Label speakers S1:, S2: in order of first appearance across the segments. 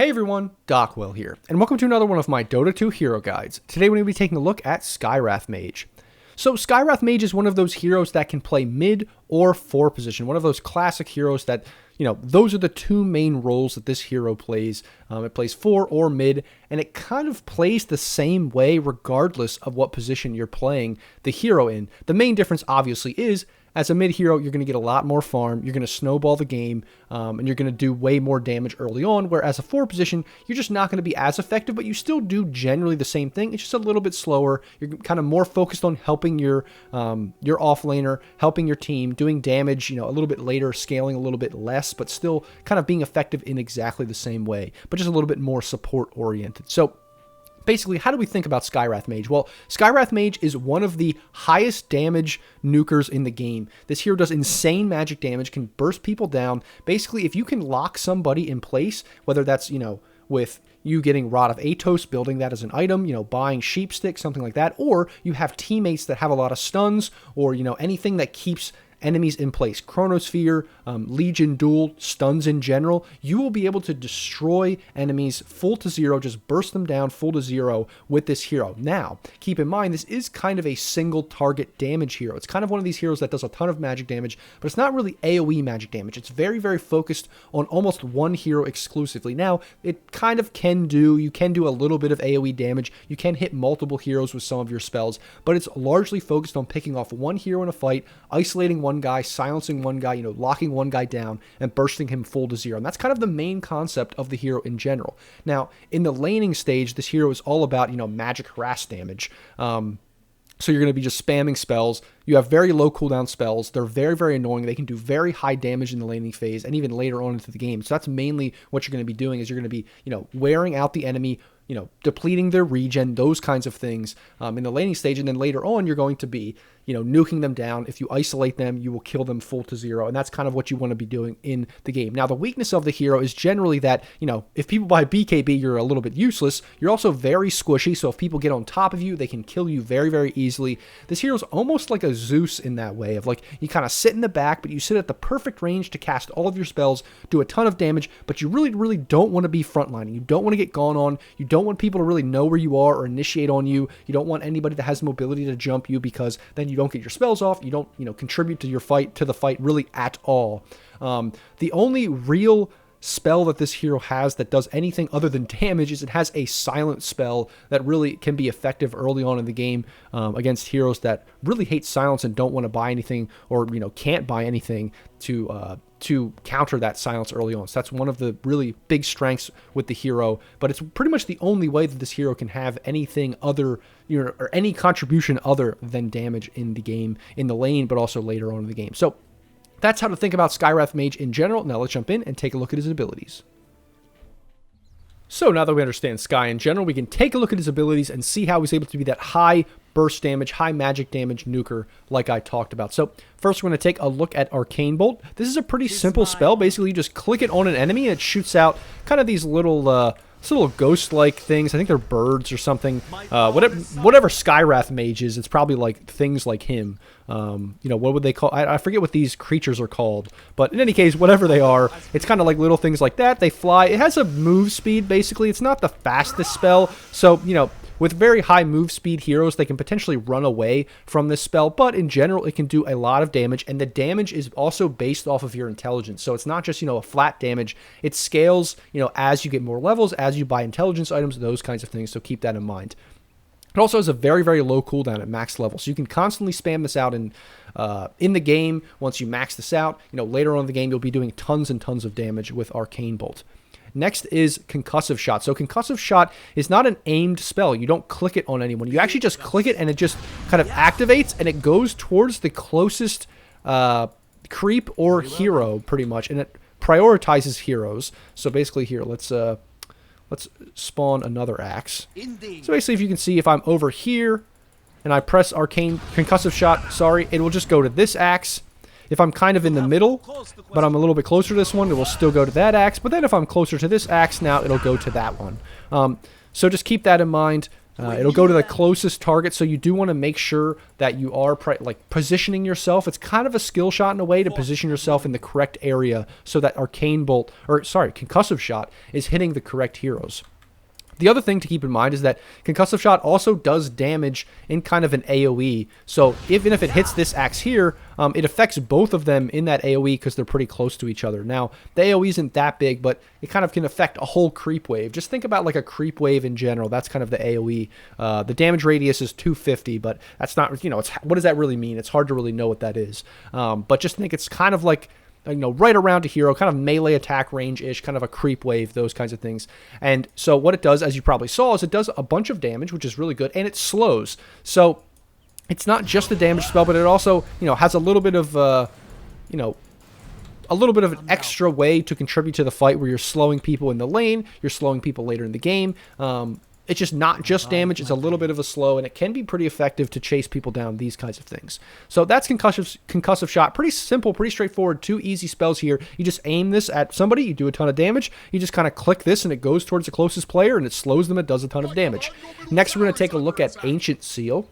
S1: Hey everyone, Dockwell here, and welcome to another one of my Dota 2 hero guides. Today we're going to be taking a look at Skywrath Mage. So Skywrath Mage is one of those heroes that can play mid or 4 position, one of those classic heroes that, those are the two main roles that this hero plays. It plays 4 or mid, and it kind of plays the same way regardless of what position you're playing the hero in. The main difference obviously is, as a mid hero, you're going to get a lot more farm, you're going to snowball the game, and you're going to do way more damage early on, whereas a 4 position, you're just not going to be as effective, but you still do generally the same thing. It's just a little bit slower. You're kind of more focused on helping your offlaner, helping your team, doing damage, a little bit later, scaling a little bit less, but still kind of being effective in exactly the same way, but just a little bit more support-oriented. So basically, how do we think about Skywrath Mage? Well, Skywrath Mage is one of the highest damage nukers in the game. This hero does insane magic damage, can burst people down. Basically, if you can lock somebody in place, whether that's, with you getting Rod of Atos, building that as an item, buying Sheep Stick, something like that, or you have teammates that have a lot of stuns, or, anything that keeps enemies in place, Chronosphere, Legion Duel, stuns in general, you will be able to destroy enemies full to zero, just burst them down full to zero with this hero. Now, keep in mind, this is kind of a single target damage hero. It's kind of one of these heroes that does a ton of magic damage, but it's not really AoE magic damage. It's very, very focused on almost one hero exclusively. Now, it kind of you can do a little bit of AoE damage. You can hit multiple heroes with some of your spells, but it's largely focused on picking off one hero in a fight, isolating one guy, silencing one guy, locking one guy down and bursting him full to zero. And that's kind of the main concept of the hero in general. Now, in the laning stage, this hero is all about, magic harass damage. So you're going to be just spamming spells. You have very low cooldown spells. They're very, very annoying. They can do very high damage in the laning phase and even later on into the game. So that's mainly what you're going to be doing, is you're going to be, wearing out the enemy, depleting their regen, those kinds of things in the laning stage. And then later on, you're going to be, nuking them down. If you isolate them, you will kill them full to zero. And that's kind of what you want to be doing in the game. Now, the weakness of the hero is generally that, if people buy BKB, you're a little bit useless. You're also very squishy. So if people get on top of you, they can kill you very, very easily. This hero's almost like a Zeus in that way of you kind of sit in the back, but you sit at the perfect range to cast all of your spells, do a ton of damage, but you really, really don't want to be frontlining. You don't want to get gone on. You don't want people to really know where you are or initiate on you. You don't want anybody that has mobility to jump you, because then you don't get your spells off. You don't, contribute to the fight really at all. The only real spell that this hero has that does anything other than damage is it has a silent spell that really can be effective early on in the game against heroes that really hate silence and don't want to buy anything, or can't buy anything to counter that silence early on. So that's one of the really big strengths with the hero, but it's pretty much the only way that this hero can have anything other, or any contribution other than damage in the game, in the lane, but also later on in the game. So that's how to think about Skywrath Mage in general. Now let's jump in and take a look at his abilities. So now that we understand Sky in general, we can take a look at his abilities and see how he's able to be that high burst damage, high magic damage nuker like I talked about. So first we're going to take a look at Arcane Bolt. This is a pretty simple spell. Basically, you just click it on an enemy and it shoots out kind of these little ghost-like things. I think they're birds or something. Whatever Skywrath Mage is, it's probably like things like him. What would they call? I forget what these creatures are called. But in any case, whatever they are, it's kind of like little things like that. They fly. It has a move speed, basically. It's not the fastest spell. So, with very high move speed heroes, they can potentially run away from this spell, but in general, it can do a lot of damage, and the damage is also based off of your intelligence. So it's not just, a flat damage. It scales, as you get more levels, as you buy intelligence items, those kinds of things, so keep that in mind. It also has a very, very low cooldown at max level, so you can constantly spam this out in the game. Once you max this out, later on in the game, you'll be doing tons and tons of damage with Arcane Bolt. Next is Concussive Shot. So Concussive Shot is not an aimed spell. You don't click it on anyone. You actually just click it and it just kind of activates and it goes towards the closest creep or hero pretty much, and it prioritizes heroes. So basically here, let's spawn another axe. So basically, if you can see, if I'm over here and I press Concussive Shot, it will just go to this axe. If I'm kind of in the middle, but I'm a little bit closer to this one, it will still go to that axe. But then if I'm closer to this axe now, it'll go to that one. So just keep that in mind. It'll go to the closest target, so you do want to make sure that you are positioning yourself. It's kind of a skill shot in a way to position yourself in the correct area so that concussive shot is hitting the correct heroes. The other thing to keep in mind is that concussive shot also does damage in kind of an AoE. So even if it hits this axe here, it affects both of them in that AoE because they're pretty close to each other. Now, the AoE isn't that big, but it kind of can affect a whole creep wave. Just think about like a creep wave in general. That's kind of the AoE. The damage radius is 250, but that's not, what does that really mean? It's hard to really know what that is. But just think it's kind of like, right around a hero, kind of melee attack range-ish, kind of a creep wave, those kinds of things. And so what it does, as you probably saw, is it does a bunch of damage, which is really good, and it slows. So it's not just a damage spell, but it also, has a little bit of, a little bit of an extra way to contribute to the fight where you're slowing people in the lane, you're slowing people later in the game. It's just not just damage, it's a little bit of a slow, and it can be pretty effective to chase people down, these kinds of things. So that's concussive shot. Pretty simple, pretty straightforward, 2 easy spells here. You just aim this at somebody, you do a ton of damage, you just kind of click this and it goes towards the closest player and it slows them, it does a ton of damage. Next we're going to take a look at Ancient Seal.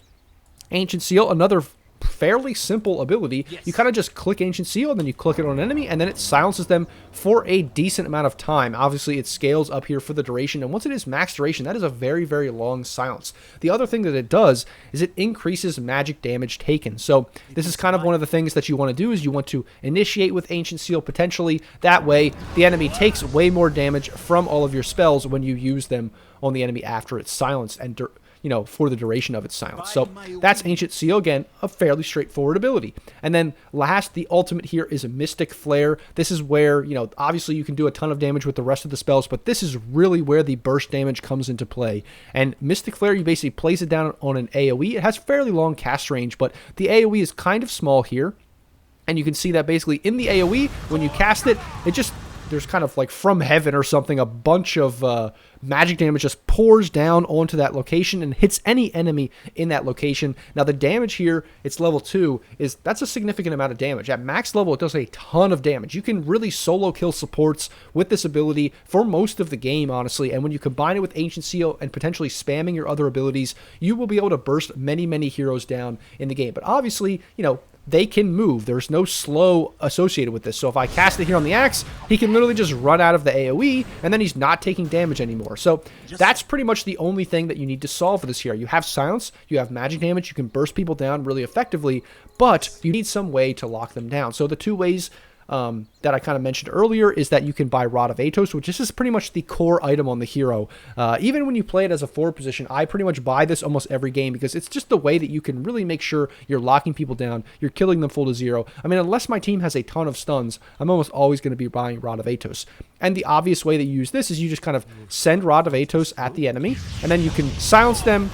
S1: Ancient Seal, another fairly simple ability. You kind of just click Ancient Seal and then you click it on an enemy and then it silences them for a decent amount of time. Obviously it scales up here for the duration, and once it is max duration, that is a very, very long silence. The other thing that it does is it increases magic damage taken. So this is kind of one of the things that you want to do, is you want to initiate with Ancient Seal potentially. That way the enemy takes way more damage from all of your spells when you use them on the enemy after it's silenced and for the duration of its silence. So that's Ancient Seal. Again, a fairly straightforward ability. And then last, the ultimate here is a Mystic Flare. This is where, obviously you can do a ton of damage with the rest of the spells, but this is really where the burst damage comes into play. And Mystic Flare, you basically place it down on an AoE. It has fairly long cast range, but the AoE is kind of small here. And you can see that basically in the AoE, when you cast it, there's kind of like from heaven or something, a bunch of magic damage just pours down onto that location and hits any enemy in that location. Now the damage here, it's level 2, that's a significant amount of damage. At max level, it does a ton of damage. You can really solo kill supports with this ability for most of the game, honestly, and when you combine it with Ancient Seal and potentially spamming your other abilities, you will be able to burst many, many heroes down in the game. But obviously, they can move. There's no slow associated with this. So if I cast it here on the axe, he can literally just run out of the AoE, and then he's not taking damage anymore. So that's pretty much the only thing that you need to solve for this here. You have silence, you have magic damage, you can burst people down really effectively, but you need some way to lock them down. So the 2 ways that I kind of mentioned earlier is that you can buy Rod of Atos, which is pretty much the core item on the hero. Even when you play it as a forward position, I pretty much buy this almost every game because it's just the way that you can really make sure you're locking people down, you're killing them full to 0. I mean, unless my team has a ton of stuns, I'm almost always going to be buying Rod of Atos. And the obvious way that you use this is you just kind of send Rod of Atos at the enemy, and then you can silence them,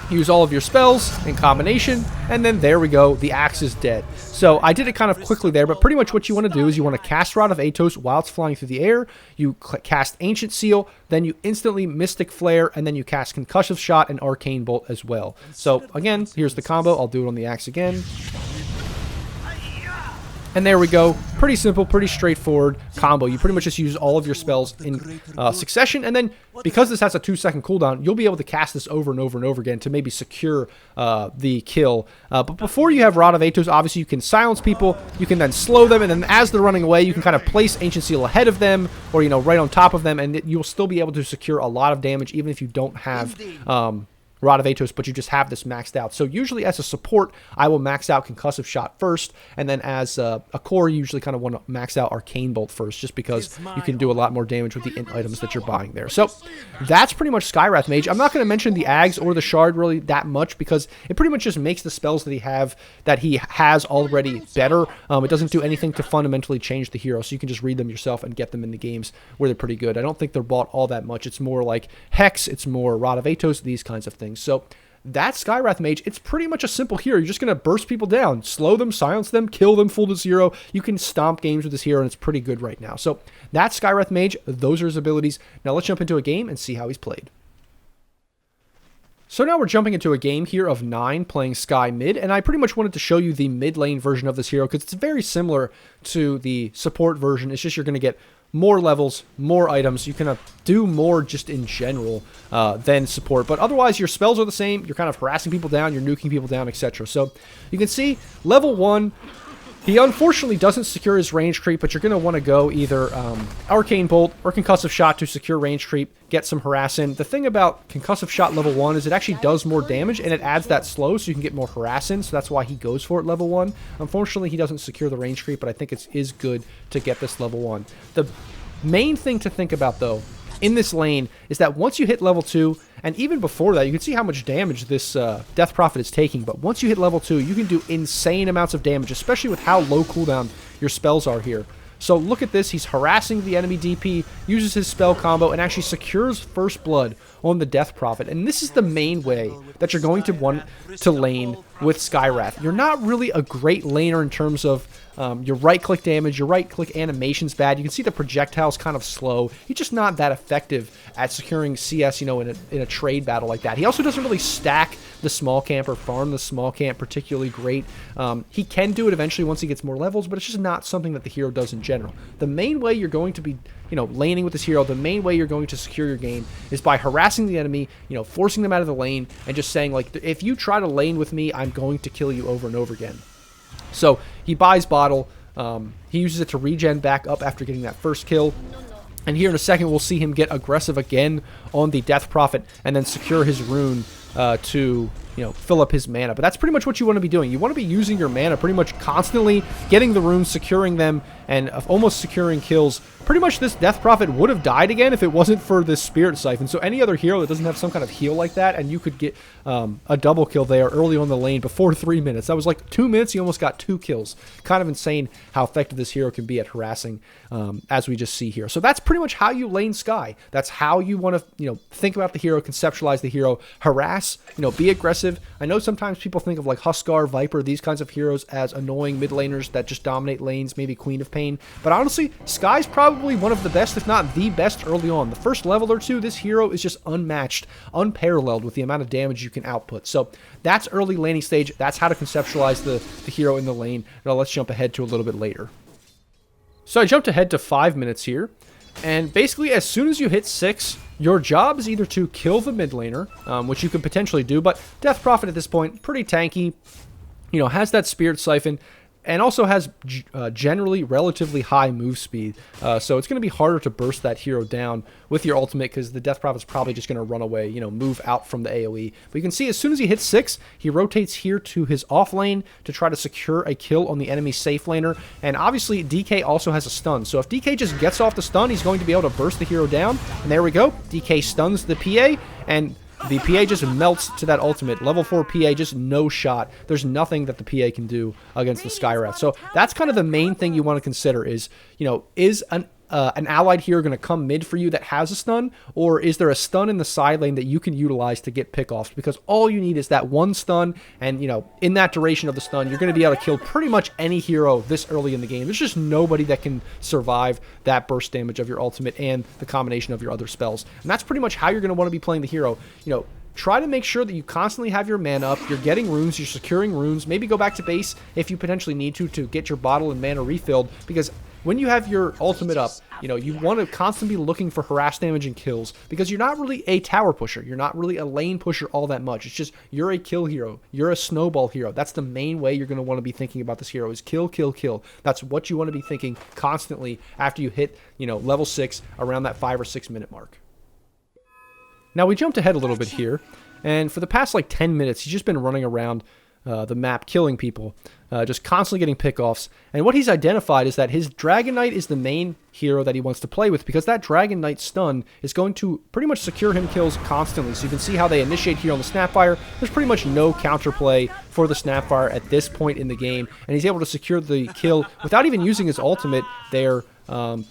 S1: use all of your spells in combination, and then there we go, the axe is dead. So I did it kind of quickly there, but pretty much what you want to do is you want to cast Rod of Atos while it's flying through the air, you cast Ancient Seal, then you instantly Mystic Flare, and then you cast Concussive Shot and Arcane Bolt as well. So again, here's the combo. I'll do it on the axe again. And there we go. Pretty simple, pretty straightforward combo. You pretty much just use all of your spells in succession, and then because this has a 2-second cooldown, you'll be able to cast this over and over and over again to maybe secure the kill. But before you have Rod of Atos, obviously you can silence people, you can then slow them, and then as they're running away, you can kind of place Ancient Seal ahead of them, or right on top of them, and you'll still be able to secure a lot of damage even if you don't have Rod of Atos, but you just have this maxed out. So usually as a support, I will max out Concussive Shot first, and then as a core, you usually kind of want to max out Arcane Bolt first, just because you can do a lot more damage with the int items that you're buying there. So that's pretty much Skywrath Mage. I'm not going to mention the Ags or the Shard really that much, because it pretty much just makes the spells that he has already better. It doesn't do anything to fundamentally change the hero, so you can just read them yourself and get them in the games where they're pretty good. I don't think they're bought all that much. It's more like Hex, it's more Rod of Atos, these kinds of things. So that's Skywrath Mage. It's pretty much a simple hero. You're just going to burst people down, slow them, silence them, kill them full to 0. You can stomp games with this hero, and it's pretty good right now. So that's Skywrath Mage. Those are his abilities. Now let's jump into a game and see how he's played. So now we're jumping into a game here of 9 playing Skye mid, and I pretty much wanted to show you the mid lane version of this hero because it's very similar to the support version. It's just you're going to get more levels, more items. You can do more just in general than support, but otherwise your spells are the same. You're kind of harassing people down, you're nuking people down, etc. So you can see level 1, he unfortunately doesn't secure his range creep, but you're going to want to go either Arcane Bolt or Concussive Shot to secure range creep, get some harass in. The thing about Concussive Shot level 1 is it actually does more damage, and it adds that slow so you can get more harass in, so that's why he goes for it level 1. Unfortunately, he doesn't secure the range creep, but I think it is good to get this level 1. The main thing to think about, though, in this lane is that once you hit level 2, and even before that, you can see how much damage this Death Prophet is taking, but once you hit level 2, you can do insane amounts of damage, especially with how low cooldown your spells are here. So look at this, he's harassing the enemy DP, uses his spell combo, and actually secures first blood on the Death Prophet. And this is the main way that you're going to want to lane with Skywrath. You're not really a great laner in terms of your right-click damage, your right-click animation's bad. You can see the projectile's kind of slow. He's just not that effective at securing CS, you know, in a trade battle like that. He also doesn't really stack the small camp or farm the small camp particularly great. He can do it eventually once he gets more levels, but it's just not something that the hero does in general. The main way you're going to be, you know, laning with this hero, the main way you're going to secure your game is by harassing the enemy, you know, forcing them out of the lane, and just saying, like, if you try to lane with me, I'm going to kill you over and over again. So he buys Bottle, he uses it to regen back up after getting that first kill, and here in a second we'll see him get aggressive again on the Death Prophet and then secure his rune to, you know, fill up his mana. But that's pretty much what you want to be doing. You want to be using your mana pretty much constantly, getting the runes, securing them, and almost securing kills. Pretty much this Death Prophet would have died again if it wasn't for this Spirit Siphon. So any other hero that doesn't have some kind of heal like that, and you could get a double kill there early on the lane before 3 minutes. That was like 2 minutes, you almost got 2 kills. Kind of insane how effective this hero can be at harassing, as we just see here. So that's pretty much how you lane Skye. That's how you want to, you know, think about the hero, conceptualize the hero, harass, you know, be aggressive. I know sometimes people think of like Huskar, Viper, these kinds of heroes as annoying mid laners that just dominate lanes, maybe Queen of Pain. But honestly, Skye's probably one of the best, if not the best, early on. The first level or two, this hero is just unmatched, unparalleled with the amount of damage you can output. So that's early laning stage. That's how to conceptualize the hero in the lane. Now let's jump ahead to a little bit later. So I jumped ahead to 5 minutes here. And basically, as soon as you hit 6, your job is either to kill the mid laner, which you could potentially do, but Death Prophet at this point, pretty tanky, you know, has that Spirit Siphon, and also has generally relatively high move speed. So it's going to be harder to burst that hero down with your ultimate because the Death Prophet's probably just going to run away, you know, move out from the AoE. But you can see as soon as he hits 6, he rotates here to his off lane to try to secure a kill on the enemy safe laner. And obviously DK also has a stun. So if DK just gets off the stun, he's going to be able to burst the hero down. And there we go. DK stuns the PA, and the PA just melts to that ultimate. Level 4 PA, just no shot. There's nothing that the PA can do against the Skywrath. So that's kind of the main thing you want to consider is, you know, is an allied hero going to come mid for you that has a stun, or is there a stun in the side lane that you can utilize to get pickoffs? Because all you need is that one stun, and, you know, in that duration of the stun, you're going to be able to kill pretty much any hero this early in the game. There's just nobody that can survive that burst damage of your ultimate and the combination of your other spells. And that's pretty much how you're going to want to be playing the hero. You know, try to make sure that you constantly have your mana up, you're getting runes, you're securing runes, maybe go back to base if you potentially need to get your bottle and mana refilled, because when you have your ultimate up, you know, you want to constantly be looking for harass damage and kills, because you're not really a tower pusher. You're not really a lane pusher all that much. It's just you're a kill hero. You're a snowball hero. That's the main way you're going to want to be thinking about this hero is kill, kill, kill. That's what you want to be thinking constantly after you hit, you know, level 6 around that 5 or 6 minute mark. Now we jumped ahead a little bit here, and for the past like 10 minutes, he's just been running around the map killing people, just constantly getting pickoffs. And what he's identified is that his Dragon Knight is the main hero that he wants to play with, because that Dragon Knight stun is going to pretty much secure him kills constantly. So you can see how they initiate here on the Snapfire. There's pretty much no counterplay for the Snapfire at this point in the game, and he's able to secure the kill without even using his ultimate there.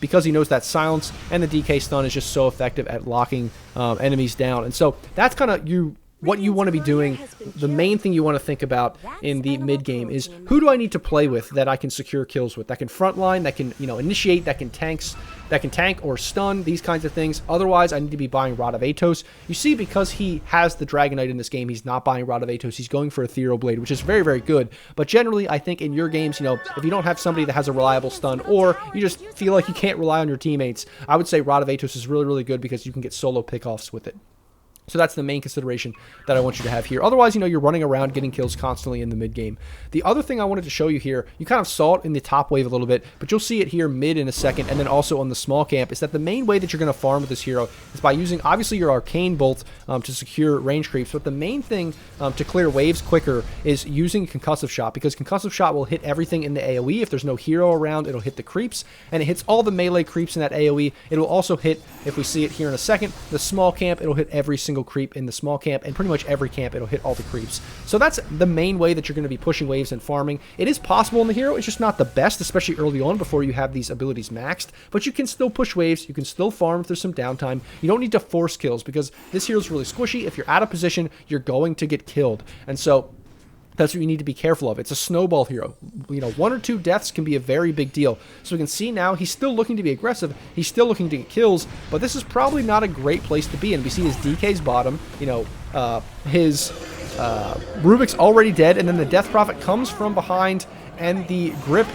S1: Because he knows that silence and the DK stun is just so effective at locking enemies down. And so that's kind of, you what you want to be doing, the main thing you want to think about in the mid game is who do I need to play with that I can secure kills with, that can frontline, that can, initiate, that can tank or stun, these kinds of things. Otherwise, I need to be buying Rod of Atos. You see, because he has the Dragon Knight in this game, he's not buying Rod of Atos. He's going for Ethereal Blade, which is very, very good. But generally, I think in your games, if you don't have somebody that has a reliable stun, or you just feel like you can't rely on your teammates, I would say Rod of Atos is really, really good because you can get solo pickoffs with it. So that's the main consideration that I want you to have here. Otherwise, you're running around getting kills constantly in the mid game. The other thing I wanted to show you here, you kind of saw it in the top wave a little bit, but you'll see it here mid in a second, and then also on the small camp, is that the main way that you're going to farm with this hero is by using, obviously, your Arcane Bolt to secure range creeps, but the main thing to clear waves quicker is using Concussive Shot, because Concussive Shot will hit everything in the AoE. If there's no hero around, it'll hit the creeps, and it hits all the melee creeps in that AoE. It will also hit, if we see it here in a second, the small camp. It'll hit every single creep in the small camp, and pretty much every camp it'll hit all the creeps. So that's the main way that you're going to be pushing waves and farming. It is possible in the hero, it's just not the best, especially early on before you have these abilities maxed, but you can still push waves, you can still farm if there's some downtime. You don't need to force kills because this hero is really squishy. If you're out of position, you're going to get killed, and so that's what you need to be careful of. It's a snowball hero. 1 or 2 deaths can be a very big deal. So we can see now he's still looking to be aggressive. He's still looking to get kills, but this is probably not a great place to be in. We see his DK's bottom. His Rubik's already dead, and then the Death Prophet comes from behind, and the grip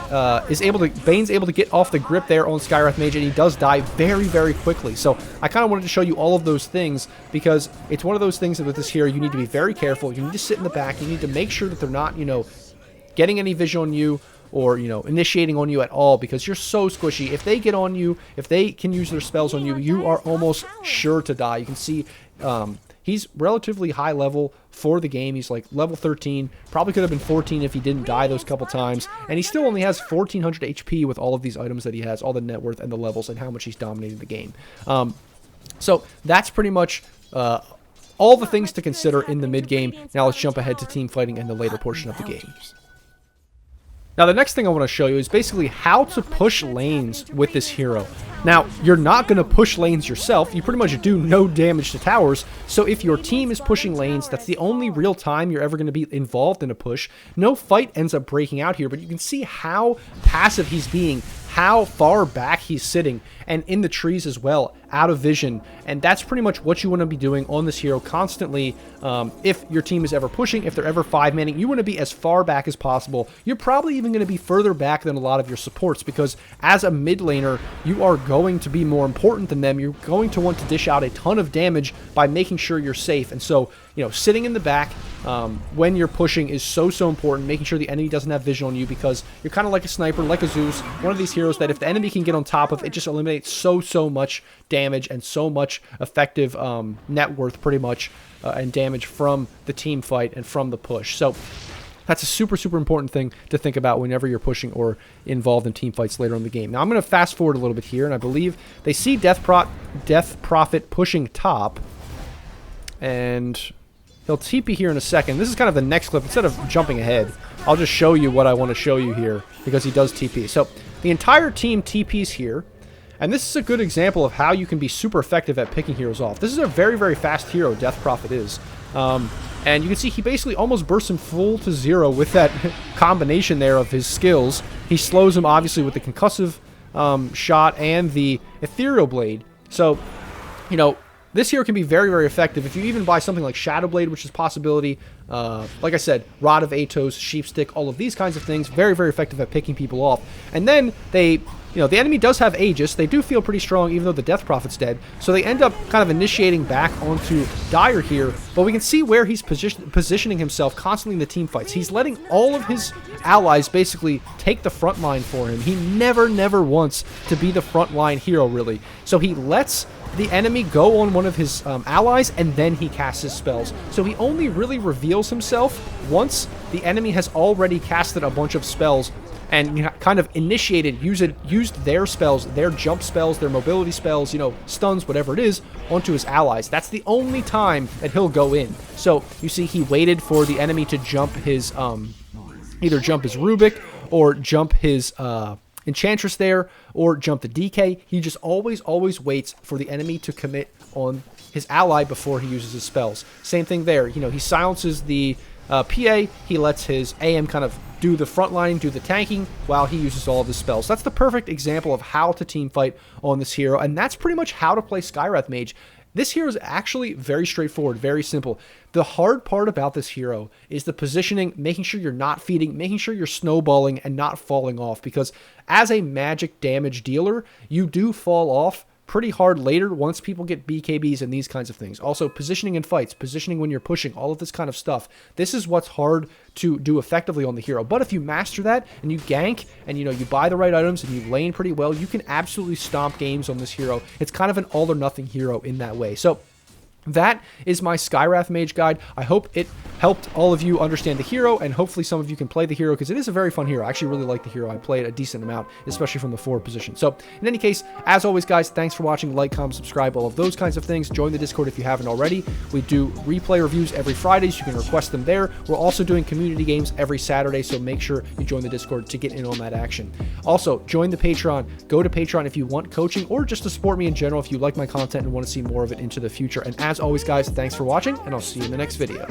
S1: Bane's able to get off the grip there on Skywrath Mage, and he does die very, very quickly. So I kind of wanted to show you all of those things because it's one of those things that with this hero, you need to be very careful. You need to sit in the back. You need to make sure that they're not, getting any vision on you or, initiating on you at all, because you're so squishy. If they get on you, if they can use their spells on you, you are almost sure to die. You can see he's relatively high level for the game. He's like level 13, probably could have been 14 if he didn't die those couple times, and he still only has 1400 HP with all of these items that he has, all the net worth and the levels and how much he's dominating the game. So that's pretty much all the things to consider in the mid game. Now let's jump ahead to team fighting and the later portion of the game. Now the next thing I want to show you is basically how to push lanes with this hero. Now, you're not going to push lanes yourself. You pretty much do no damage to towers. So if your team is pushing lanes, that's the only real time you're ever going to be involved in a push. No fight ends up breaking out here, but you can see how passive he's being, how far back he's sitting, and in the trees as well, out of vision. And that's pretty much what you want to be doing on this hero constantly. If your team is ever pushing, if they're ever 5-manning, you want to be as far back as possible. You're probably even going to be further back than a lot of your supports, because as a mid laner, you are going to be more important than them. You're going to want to dish out a ton of damage by making sure you're safe. And so, sitting in the back when you're pushing is so important, making sure the enemy doesn't have vision on you, because you're kind of like a sniper, like a Zeus, one of these heroes that if the enemy can get on top of, it just eliminates so much damage and so much effective net worth pretty much, and damage from the team fight and from the push. So that's a super important thing to think about whenever you're pushing or involved in team fights later in the game. Now I'm going to fast forward a little bit here, and I believe they see Death Prophet pushing top, and he'll TP here in a second. This is kind of the next clip. Instead of jumping ahead, I'll just show you what I want to show you here, because he does TP. So the entire team TPs here, and this is a good example of how you can be super effective at picking heroes off. This is a very fast hero, Death Prophet is. And you can see he basically almost bursts him full to 0 with that combination there of his skills. He slows him, obviously, with the concussive shot and the ethereal blade. So, this hero can be very effective. If you even buy something like Shadow Blade, which is a possibility, like I said, Rod of Atos, Sheep Stick, all of these kinds of things, very effective at picking people off. And then they, the enemy does have Aegis. They do feel pretty strong, even though the Death Prophet's dead. So they end up kind of initiating back onto Dire here. But we can see where he's positioning himself constantly in the team fights. He's letting all of his allies basically take the front line for him. He never wants to be the front line hero, really. So he lets the enemy go on one of his allies, and then he casts his spells. So he only really reveals himself once the enemy has already casted a bunch of spells and kind of initiated, used their spells, their jump spells, their mobility spells, stuns, whatever it is, onto his allies. That's the only time that he'll go in. So you see he waited for the enemy to jump his, either jump his Rubik or jump his Enchantress there or jump the DK. He just always waits for the enemy to commit on his ally before he uses his spells. Same thing there. You know, he silences the PA. He lets his AM kind of do the front lining, do the tanking, while he uses all of his spells. That's the perfect example of how to team fight on this hero, and that's pretty much how to play Skywrath Mage. This hero is actually very straightforward, very simple. The hard part about this hero is the positioning, making sure you're not feeding, making sure you're snowballing and not falling off, because as a magic damage dealer, you do fall off pretty hard later once people get BKBs and these kinds of things. Also, positioning in fights, positioning when you're pushing, all of this kind of stuff. This is what's hard to do effectively on the hero. But if you master that and you gank and you buy the right items and you lane pretty well, you can absolutely stomp games on this hero. It's kind of an all or nothing hero in that way. So that is my Skywrath Mage guide. I hope it helped all of you understand the hero, and hopefully some of you can play the hero, because it is a very fun hero. I actually really like the hero. I play it a decent amount, especially from the forward position. So in any case, as always, guys, thanks for watching. Like, comment, subscribe, all of those kinds of things. Join the Discord if you haven't already. We do replay reviews every Friday, so you can request them there. We're also doing community games every Saturday, so make sure you join the Discord to get in on that action. Also, join the Patreon. Go to Patreon if you want coaching, or just to support me in general if you like my content and want to see more of it into the future. And as always, guys, thanks for watching, and I'll see you in the next video.